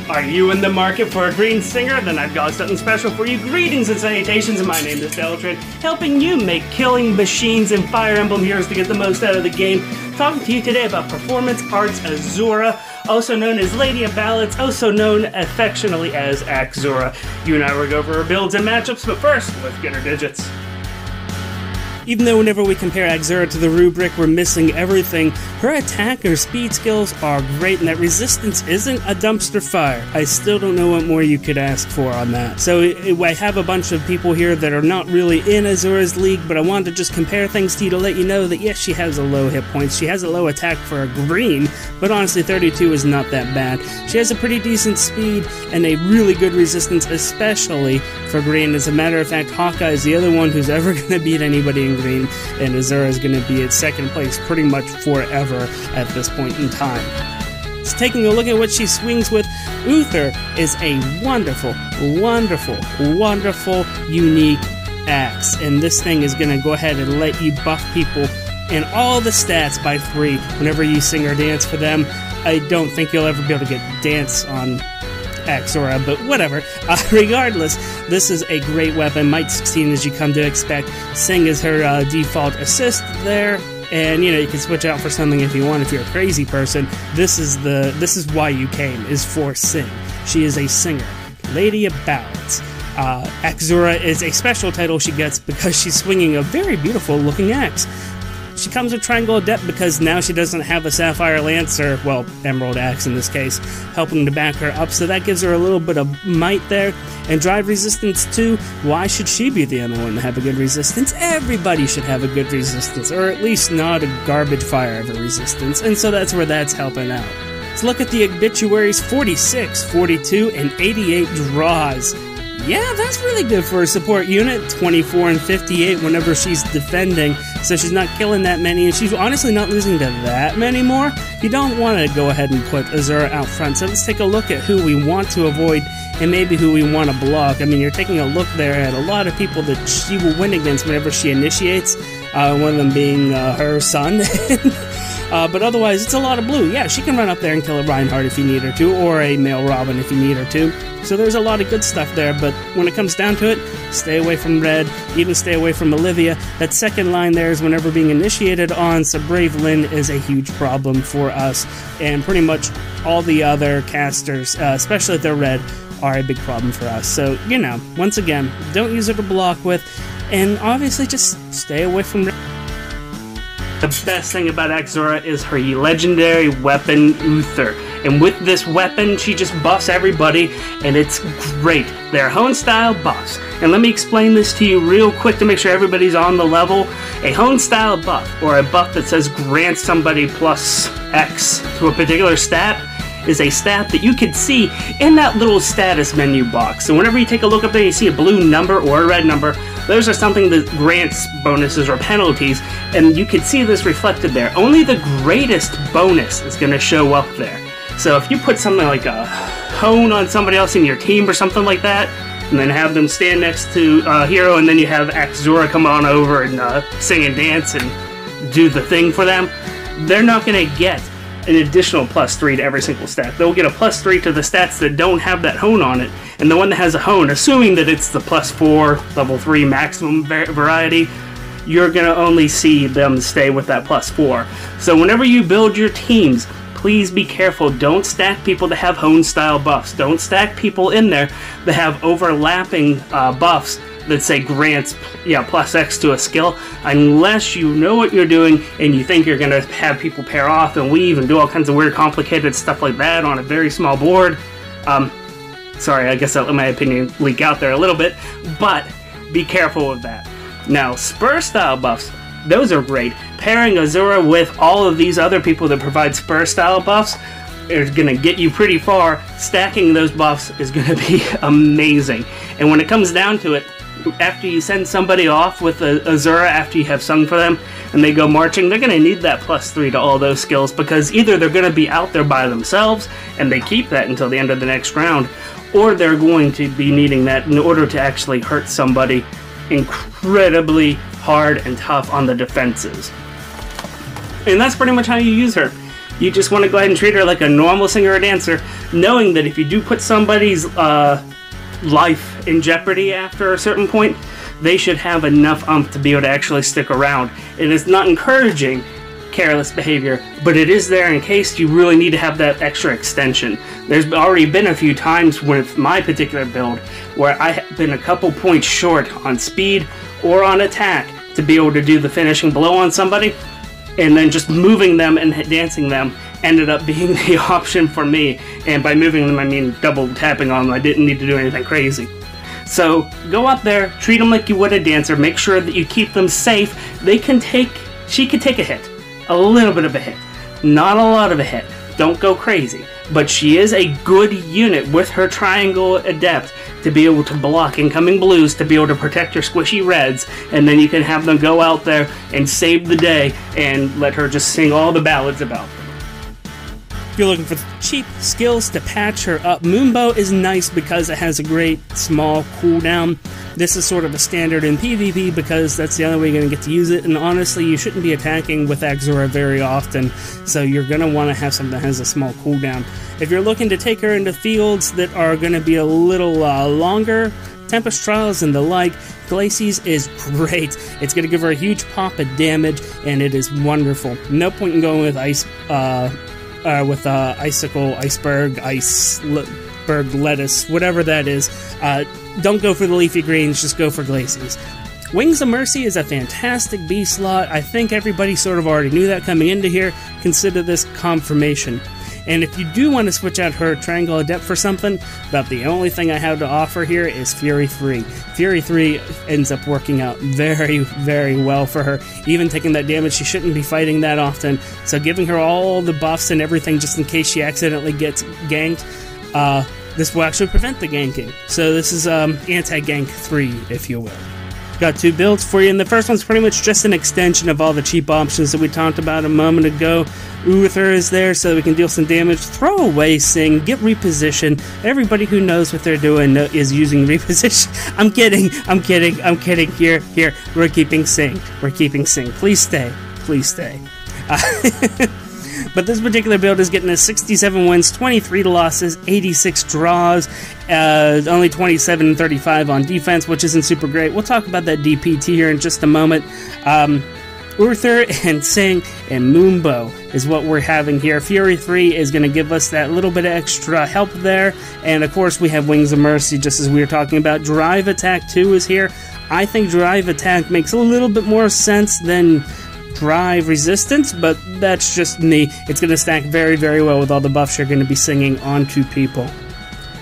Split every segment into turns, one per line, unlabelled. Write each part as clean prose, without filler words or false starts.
Are you in the market for a green singer? Then I've got something special for you. Greetings and salutations, my name is Deltran, helping you make killing machines in Fire Emblem Heroes to get the most out of the game. Talking to you today about Performing Arts Azura, also known as Lady of Ballads, also known affectionately as Axezura. You and I will go over her builds and matchups, but first, let's get her digits. Even though whenever we compare Axezura to the rubric, we're missing everything, her attack or speed skills are great, and that resistance isn't a dumpster fire. I still don't know what more you could ask for on that. So I have a bunch of people here that are not really in Azura's league, but I wanted to just compare things to you to let you know that yes, she has a low hit points, she has a low attack for a green, but honestly 32 is not that bad. She has a pretty decent speed and a really good resistance, especially for green. As a matter of fact, Hawkeye is the other one who's ever going to beat anybody in green, and Azura is going to be at second place pretty much forever at this point in time. So taking a look at what she swings with, Uther is a wonderful, wonderful, wonderful, unique axe, and this thing is going to go ahead and let you buff people in all the stats by 3 whenever you sing or dance for them. I don't think you'll ever be able to get dance on Axezura, but whatever. Regardless, this is a great weapon. Might 16 as you come to expect. Sing is her default assist there, and you know you can switch out for something if you want. If you're a crazy person, this is why you came, is for Sing. She is a singer, Lady of Ballads. Axezura is a special title she gets because she's swinging a very beautiful looking axe. She comes with Triangle Adept because now she doesn't have a Sapphire Lance, or, well, Emerald Axe in this case, helping to back her up, so that gives her a little bit of might there. And Drive Resistance too, why should she be the only one to have a good resistance? Everybody should have a good resistance, or at least not a garbage fire of a resistance, and so that's where that's helping out. Let's look at the obituaries. 46, 42, and 88 draws. Yeah, that's really good for a support unit. 24 and 58 whenever she's defending, so she's not killing that many, and she's honestly not losing to that many more. You don't want to go ahead and put Azura out front, so let's take a look at who we want to avoid and maybe who we want to block. I mean, you're taking a look there at a lot of people that she will win against whenever she initiates, one of them being her son. But otherwise, it's a lot of blue. Yeah, she can run up there and kill a Reinhardt if you need her to, or a male Robin if you need her to. So there's a lot of good stuff there, but when it comes down to it, stay away from Red, even stay away from Olivia. That second line there is whenever being initiated on, so Brave Lynn is a huge problem for us, and pretty much all the other casters, especially if they're Red, are a big problem for us. So, you know, once again, don't use her to block with, and obviously just stay away from Red. The best thing about Axezura is her legendary weapon, Uther. And with this weapon, she just buffs everybody, and it's great. They're Hone style buffs. And let me explain this to you real quick to make sure everybody's on the level. A Hone style buff, or a buff that says grant somebody plus X to a particular stat, is a stat that you can see in that little status menu box. So whenever you take a look up there, you see a blue number or a red number, those are something that grants bonuses or penalties, and you can see this reflected there. Only the greatest bonus is going to show up there. So if you put something like a Hone on somebody else in your team or something like that, and then have them stand next to a hero, and then you have Axezura come on over and sing and dance and do the thing for them, they're not going to get an additional +3 to every single stat. They'll get a +3 to the stats that don't have that Hone on it, and the one that has a Hone, assuming that it's the +4 level 3 maximum variety, you're going to only see them stay with that +4. So whenever you build your teams, please be careful. Don't stack people that have Hone style buffs. Don't stack people in there that have overlapping buffs that say grants +X to a skill, unless you know what you're doing and you think you're going to have people pair off and weave and do all kinds of weird complicated stuff like that on a very small board. Sorry, I guess I let my opinion leak out there a little bit, but be careful with that. Now, spur style buffs, those are great. Pairing Azura with all of these other people that provide spur style buffs is going to get you pretty far. Stacking those buffs is going to be amazing. And when it comes down to it, after you send somebody off with Azura, after you have sung for them, and they go marching, they're going to need that +3 to all those skills, because either they're going to be out there by themselves, and they keep that until the end of the next round, or they're going to be needing that in order to actually hurt somebody incredibly hard and tough on the defenses. And that's pretty much how you use her. You just want to go ahead and treat her like a normal singer or dancer, knowing that if you do put somebody's life in jeopardy after a certain point, they should have enough to be able to actually stick around. It is not encouraging careless behavior, but it is there in case you really need to have that extra extension. There's already been a few times with my particular build where I have been a couple points short on speed or on attack to be able to do the finishing blow on somebody, and then just moving them and dancing them ended up being the option for me. And by moving them, I mean double tapping on them. I didn't need to do anything crazy. So go up there, treat them like you would a dancer, make sure that you keep them safe. She could take a hit, a little bit of a hit, not a lot of a hit. Don't go crazy. But she is a good unit with her triangle adept to be able to block incoming blues, to be able to protect your squishy reds, and then you can have them go out there and save the day and let her just sing all the ballads about them. If you're looking for cheap skills to patch her up, Moonbow is nice because it has a great small cooldown. This is sort of a standard in PvP because that's the only way you're going to get to use it, and honestly you shouldn't be attacking with Axezura very often, so you're going to want to have something that has a small cooldown. If you're looking to take her into fields that are going to be a little longer, Tempest Trials and the like, Glacies is great. It's going to give her a huge pop of damage, and it is wonderful. No point in going with Icicle, Iceberg, Iceberg Lettuce, whatever that is. Don't go for the leafy greens, just go for Glacies. Wings of Mercy is a fantastic B slot. I think everybody sort of already knew that coming into here. Consider this confirmation. And if you do want to switch out her Triangle Adept for something, about the only thing I have to offer here is Fury 3. Fury 3 ends up working out very, very well for her. Even taking that damage, she shouldn't be fighting that often. So giving her all the buffs and everything just in case she accidentally gets ganked, this will actually prevent the ganking. So this is anti-gank 3, if you will. Got two builds for you, and the first one's pretty much just an extension of all the cheap options that we talked about a moment ago. Uther is there so we can deal some damage, throw away Sing, get reposition. Everybody who knows what they're doing is using reposition. I'm kidding. Here, we're keeping Sing. Please stay. But this particular build is getting a 67 wins, 23 losses, 86 draws, only 27 and 35 on defense, which isn't super great. We'll talk about that DPT here in just a moment. Uther and Sing and Moonbow is what we're having here. Fury 3 is going to give us that little bit of extra help there. And of course we have Wings of Mercy, just as we were talking about. Drive Attack 2 is here. I think Drive Attack makes a little bit more sense than Drive Resistance, but that's just me. It's going to stack very, very well with all the buffs you're going to be singing onto people.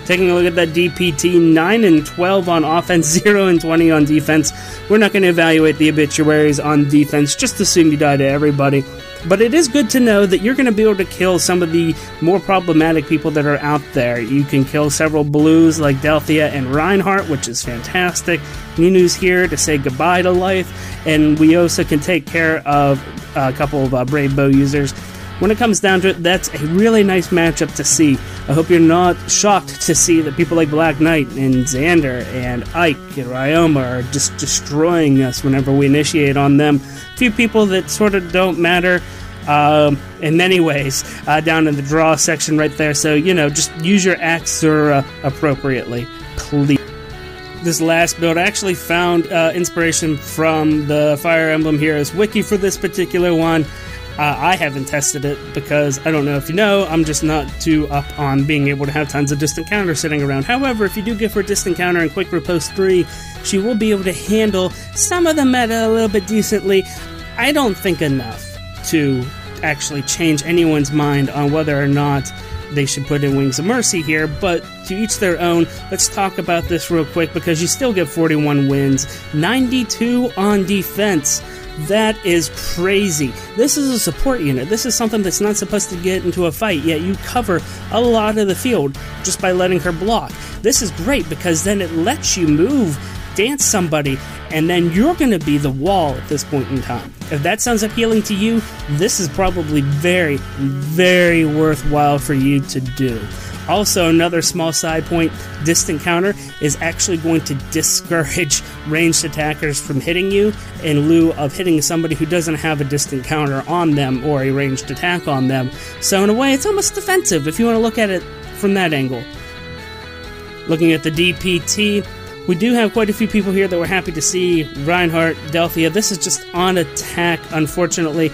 Taking a look at that DPT, 9 and 12 on offense, 0 and 20 on defense. We're not going to evaluate the obituaries on defense, just assume you die to everybody. But it is good to know that you're going to be able to kill some of the more problematic people that are out there. You can kill several blues like Delthea and Reinhardt, which is fantastic. Ninu's here to say goodbye to life, and we also can take care of a couple of Brave Bow users. When it comes down to it, that's a really nice matchup to see. I hope you're not shocked to see that people like Black Knight and Xander and Ike and Ryoma are just destroying us whenever we initiate on them. A few people that sort of don't matter in many ways down in the draw section right there. So, you know, just use your Axezura appropriately, please. This last build, I actually found inspiration from the Fire Emblem Heroes wiki for this particular one. I haven't tested it because, I don't know if you know, I'm just not too up on being able to have tons of distant counters sitting around. However, if you do give her distant counter in Quick Riposte 3, she will be able to handle some of the meta a little bit decently. I don't think enough to actually change anyone's mind on whether or not they should put in Wings of Mercy here, but to each their own. Let's talk about this real quick because you still get 41 wins, 92 on defense. That is crazy. This is a support unit. This is something that's not supposed to get into a fight, yet you cover a lot of the field just by letting her block. This is great because then it lets you move, dance somebody, and then you're going to be the wall at this point in time. If that sounds appealing to you, this is probably very, very worthwhile for you to do. Also, another small side point, distant counter is actually going to discourage ranged attackers from hitting you in lieu of hitting somebody who doesn't have a distant counter on them or a ranged attack on them. So in a way, it's almost defensive if you want to look at it from that angle. Looking at the DPT, we do have quite a few people here that we're happy to see. Reinhardt, Delphia, this is just on attack, unfortunately.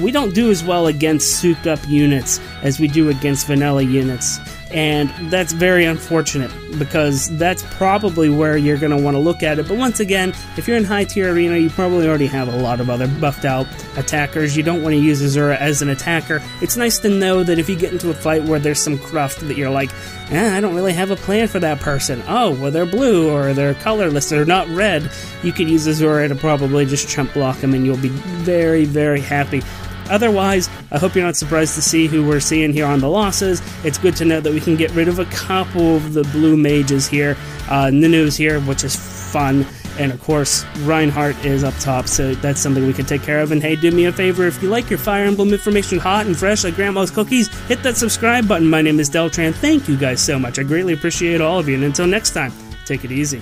We don't do as well against souped up units as we do against vanilla units. And that's very unfortunate, because that's probably where you're going to want to look at it. But once again, if you're in high tier arena, you probably already have a lot of other buffed out attackers. You don't want to use Azura as an attacker. It's nice to know that if you get into a fight where there's some cruft that you're like, I don't really have a plan for that person. Oh, well, they're blue, or they're colorless, they're not red. You could use Azura to probably just chump block them, and you'll be very, very happy. Otherwise, I hope you're not surprised to see who we're seeing here on the losses. It's good to know that we can get rid of a couple of the blue mages here. Nanu's here, which is fun. And of course, Reinhardt is up top, so that's something we can take care of. And hey, do me a favor, if you like your Fire Emblem information hot and fresh like Grandma's cookies, hit that subscribe button. My name is Deltran. Thank you guys so much. I greatly appreciate all of you. And until next time, take it easy.